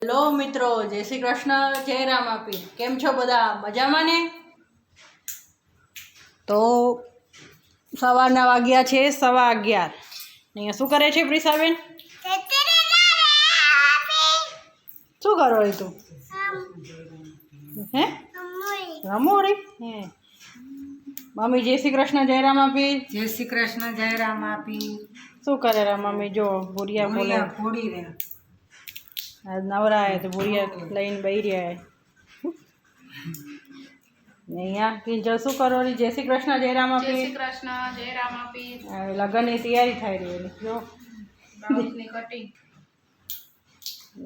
Hello મિત્રો, જય શ્રી કૃષ્ણ, જય રામ આપી. કેમ છો બધા? મજામાં ને? તો સવારના વાગ્યા છે 11:15. અહીંયા શું કરે છે પ્રિસાબેન? શું કરો રે તું? હે રમો રે? હે મમ્મી જય શ્રી કૃષ્ણ, જય રામ આપી. જય શ્રી કૃષ્ણ, જય રામ આપી. શું કરે રા મમ્મી? જો ભૂરિયા બોલે ફોડી રે. આજ નવરા હે તો ભૂરિયા લઈને બેહી રહ્યા હે. ને અહીંયા કિંજલ શું કરો રી? જય શ્રી કૃષ્ણ, જય રામ આપી. જય શ્રી કૃષ્ણ, જય રામ આપી. લગ્નની તૈયારી થઈ રહી એની જો બ્લાઉઝની કટિંગ.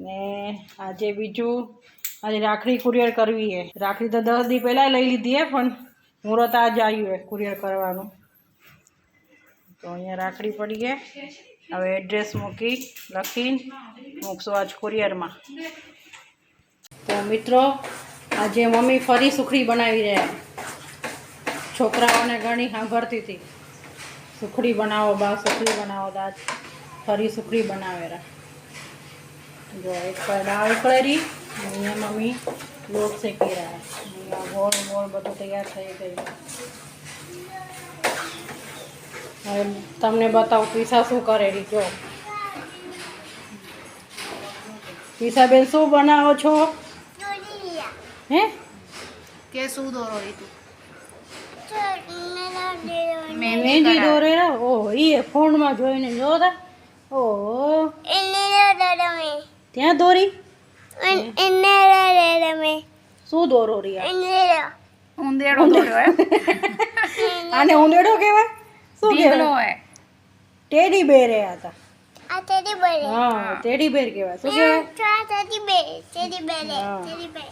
ને આજે બીજું, આજે રાખડી કુરિયર કરવી હે. રાખડી તો 10 દી પહેલાં લઈ લીધી હે, પણ મુહૂર્ત આજ આવ્યું હે કુરિયર કરવાનું. તો અહીંયા રાખડી પડી હે. હવે એડ્રેસ મૂકી લખીને મૂકશું આજ કુરિયરમાં. તો મિત્રો, આજે મમ્મી ફરી સુખડી બનાવી રહ્યા. છોકરાઓને ઘણી સાંભળતી હતી, સુખડી બનાવો બા, સુખડી બનાવો. તો આજ ફરી સુખડી બનાવેરા. જો એક પર દાળ ઉકળેરી, અહીંયા મમ્મી લોટ શેકી રહ્યા. અહીંયા ગોળ ગોળ બધું તૈયાર થઈ ગયું. હવે તમને બતાવું પીસા શું કરેલી. જો પીસાબેન શું બનાવો છો? હે કે શું દોરો રી તું? મહેંદી દોરેલા? ઓહો, એ ફોનમાં જોઈને જોતા. ઓહો, ત્યાં દોરી? શું દોરો રી? ઉંદેડો દોર્યો હે. આને ઉંદેડો કહેવાય? શું ઢીંગલો કહેવાય? હે. ટેડી બેર હતા. આ ટેડી બેર. હા, ટેડી બેર કહેવાય. શું કહેવાય? ટેડી બેર, ટેડી બેર, હા. ટેડી બેર.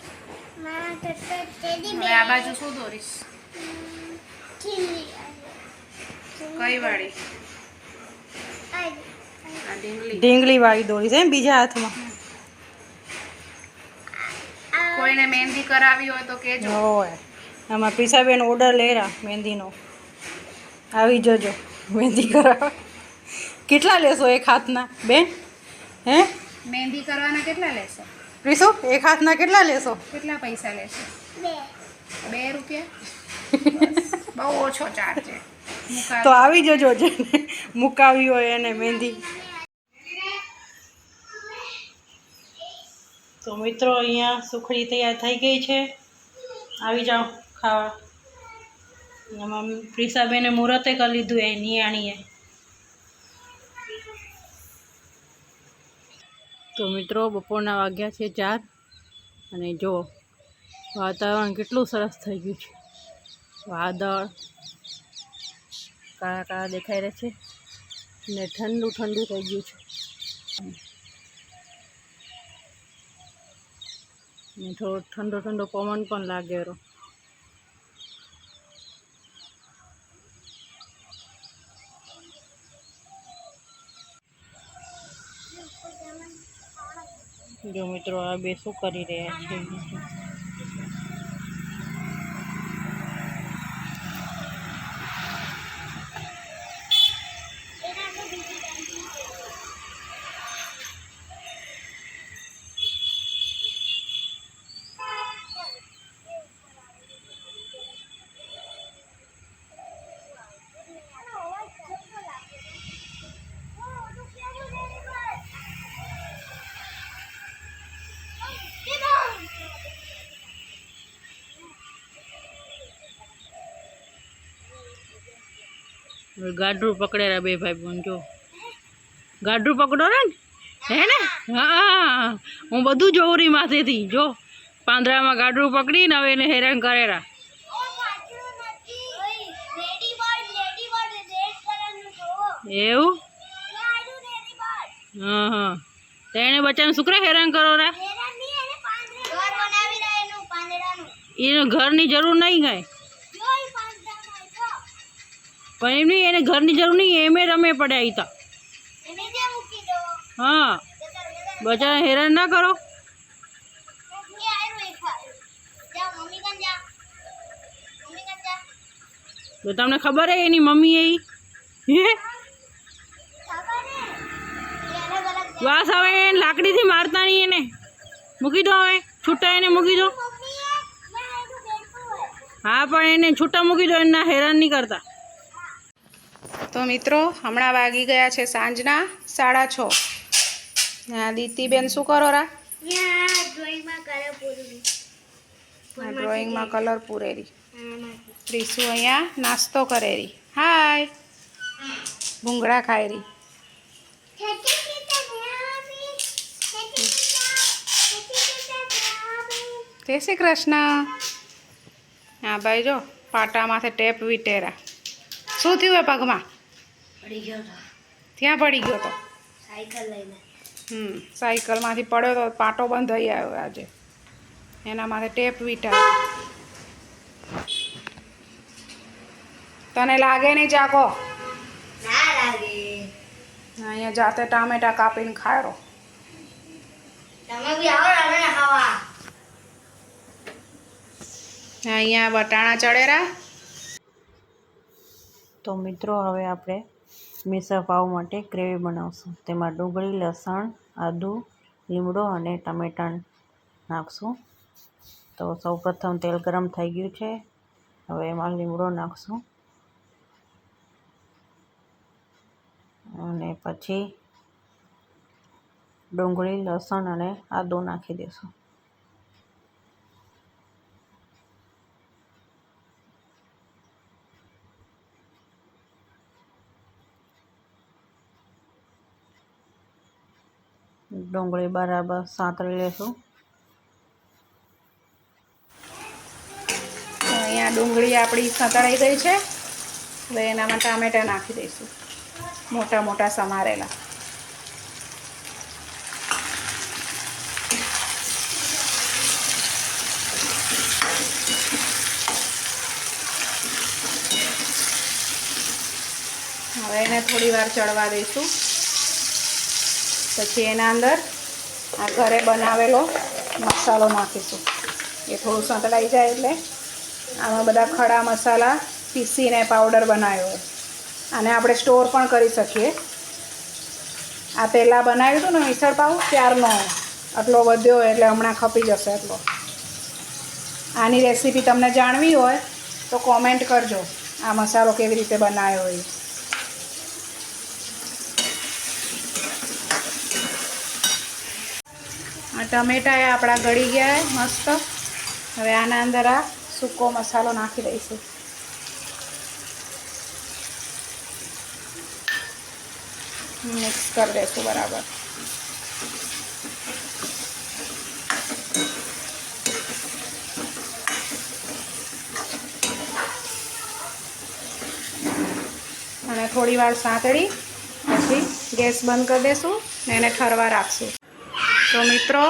માં તો ટેડી હવે બેર. આ બાજુ શું દોરીશ? ખીલી. કઈ વાળી? આ આ ઢીંગલી. ઢીંગલી વાળી દોરી છે એમ બીજા હાથમાં? કોઈને મહેંદી કરાવી હોય તો કેજો. હોય. આમાં પીસાબેન ઓર્ડર લેરા મહેંદીનો. આવી જજો મહેંદી કરાવવા. કેટલા લેશો એક હાથના બેન? હે મહેંદી કરવાના કેટલા લેશો? પ્રીસુ, એક હાથના કેટલા લેશો? બે. કેટલા પૈસા લેશો? 2 રૂપિયા? બહુ ઓછો ચાર્જ છે. તો આવી જજો જેને મુકાવી હોય એને મહેંદી. તો મિત્રો, અહીંયા સુખડી તૈયાર થઈ ગઈ છે. આવી જાઓ ખાવા. એમાં પ્રીસાબેને મુહૂર્તે કરી લીધું એ નિયાણીએ. તો મિત્રો, બપોરના વાગ્યા છે 4 અને જો વાતાવરણ કેટલું સરસ થઈ ગયું છે. વાદળ કાળા કાળા દેખાઈ રહ્યા છે ને ઠંડુ ઠંડુ થઈ ગયું છે. ને થોડો ઠંડો ઠંડો પવન પણ લાગેલો. જો મિત્રો, આ બે શું કરી રહ્યા છે? ગાડરું પકડેલા બે ભાઈ બોન. જો ગાડરું પકડો ને, હે ને? હા, હું બધું જોઉં રહી માથેથી. જો પાંદડામાં ગાડરું પકડીને હવે એને હેરાન કરેલા. એવું? હા હા, તો એને બચ્ચાને શું કરે હેરાન કરો રા? એને ઘરની જરૂર નહીં કાંઈ. પણ એમ નહીં, એને ઘરની જરૂર નહીં, એમે રમે પડે અહીં તો. હા, બચારા હેરાન ના કરો. તો તમને ખબર હે એની મમ્મી એ વાસ આવે લાકડીથી મારતા નહીં એને. મૂકી દો હવે, છૂટા એને મૂકી દો. હા પણ એને છૂટા મૂકી દો, એના હેરાન નહીં કરતા. તો મિત્રો હમણાં વાગી ગયા છે સાંજના 6:30. હા દીતીબેન શું કરો રા? ડ્રોઈંગમાં કલર પૂરેરી. ત્રીસુ અહીંયા નાસ્તો કરેરી. હાય ભૂંગળા ખાયરી. જય શ્રી કૃષ્ણ. હા ભાઈ જો પાટામાંથી ટેપ વીટેરા. શું થયું એ પગમાં? ત્યાં પડી ગયો તો સાયકલમાંથી પડ્યો તો પાટો બંધ થઈ આવ્યો આજે. એના માથે ટેપ વીટા. તને લાગે નહીં ચાકો? અહીંયા જાતે ટામેટા કાપીને ખાયરો. અહીંયા વટાણા ચડેરા. તો મિત્રો હવે આપણે મિસળ પાવ માટે ગ્રેવી બનાવશું. તેમાં ડુંગળી, લસણ, આદુ, લીમડો અને ટામેટાં નાખશું. તો સૌપ્રથમ તેલ ગરમ થઈ ગયું છે. હવે એમાં લીમડો નાખશું અને પછી ડુંગળી, લસણ અને આદુ નાખી દઈશું. ડુંગળી બરાબર સાંતળી લેશું. અહીંયા ડુંગળી આપણી સંતળાઈ ગઈ છે. હવે એનામાં ટામેટાં નાખી દઈશું, મોટા મોટા સમારેલા. હવે એને થોડી વાર ચડવા દઈશું. પછી એના અંદર આ ઘરે બનાવેલો મસાલો નાખીશું. એ થોડું સંતળાઈ જાય એટલે આમાં બધા ખડા મસાલા પીસીને પાવડર બનાવ્યો હોય. આને આપણે સ્ટોર પણ કરી શકીએ. આ પહેલાં બનાવ્યું હતું ને મિસળ પાવ ત્યારનો આટલો વધ્યો એટલે હમણાં ખપી જશે એટલો. આની રેસીપી તમને જાણવી હોય તો કોમેન્ટ કરજો, આ મસાલો કેવી રીતે બનાવ્યો હોય. આ ટમેટા એ આપણા ગળી ગયા મસ્ત. હવે આના અંદર આ સૂકો મસાલો નાખી દઈશું. મિક્સ કરી દઈશું બરાબર. અને થોડી વાર સાંતળી પછી ગેસ બંધ કરી દઈશું ને એને ઠરવા રાખશું. તો મિત્રો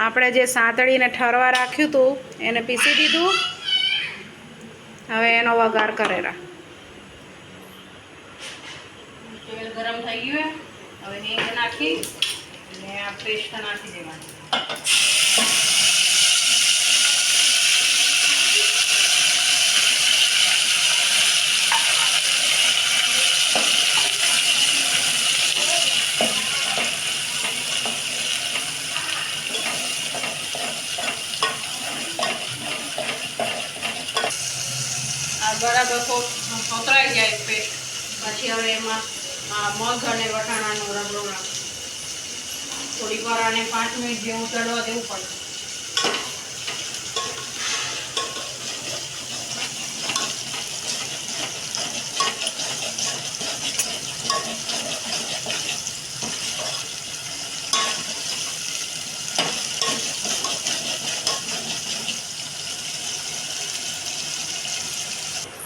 આપણે જે સાંતળીને ઠરવા રાખ્યું હતું એને પીસી દીધું. હવે એનો વઘાર કરેલા. તેલ ગરમ થઈ ગયું. હવે હિંગ નાખી અને આ પેસ્ટ નાખી દેવાની. બરાબર સોતરાઈ જાય પેસ્ટ. પછી હવે એમાં મગ અને વટાણાનો રગડો નાખો. થોડીક વાર આને 5 મિનિટ જેવું ચડવા દેવું પડે.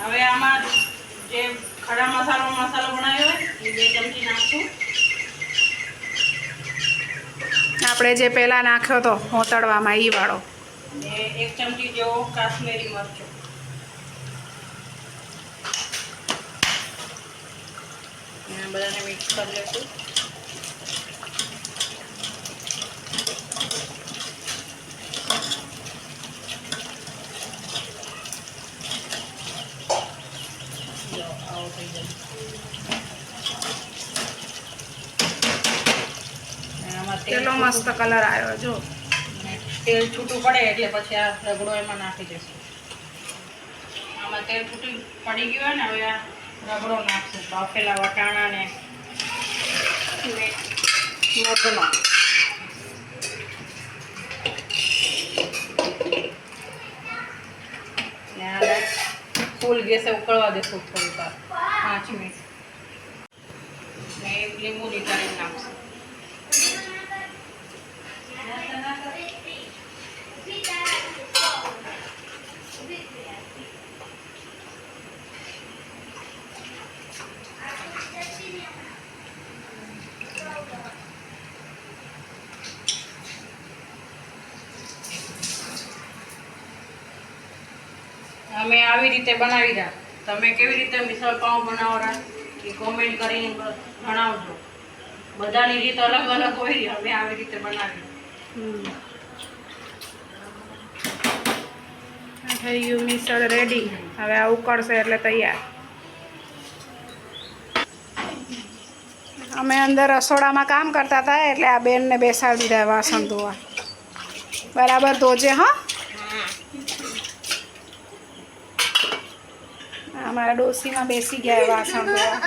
હવે આમાં જે ખડા મસાલો બનાવ્યો હોય એ 2 ચમચી નાખશું. આપણે જે પહેલાં નાખ્યો હતો હોતળવામાં એ વાળો. અને 1 ચમચી જેવો કાશ્મીરી મરચું. બધાને મિક્સ કરી લઈશું. કેટલો મસ્ત કલર આવ્યો જો. તેલ છૂટું પડે એટલે પછી આ રગડો એમાં નાખી દઈશું. આમાં તેલ છૂટું પડી ગયું હોય ને હવે આ રગડો નાખશું. બાફેલા વટાણા ને મગનો. ને આને ફૂલ ગેસે ઉકળવા દેશું થોડી વાર, 5 મિનિટ. ને એક લીંબુ નીતારીને નાખશું. અમે આવી રીતે બનાવી રહ્યા. તમે કેવી રીતે મિસળ પાઉં બનાવો રહ્યા એ કોમેન્ટ કરીને જણાવજો. બધાની રીત અલગ અલગ હોય. અમે આવી રીતે બનાવી. થઈ ગયું મિસળ રેડી. હવે આ ઉકળશે એટલે તૈયાર. અમે અંદર રસોડામાં કામ કરતા હતા એટલે આ બેનને બેસાડી દીધા વાસણ ધોવા. બરાબર ધોજે હા. અમારા ડોસીમાં બેસી ગયા વાસણ ધોવા.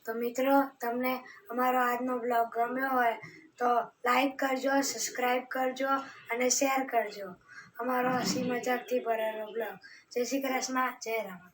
તો મિત્રો તમને અમારો આજનો બ્લોગ ગમ્યો હોય તો લાઈક કરજો, સબસ્ક્રાઈબ કરજો અને શેર કરજો. અમારો હસી મજાકથી ભરેલો બ્લોગ. જય શ્રી કૃષ્ણ, જય રામ.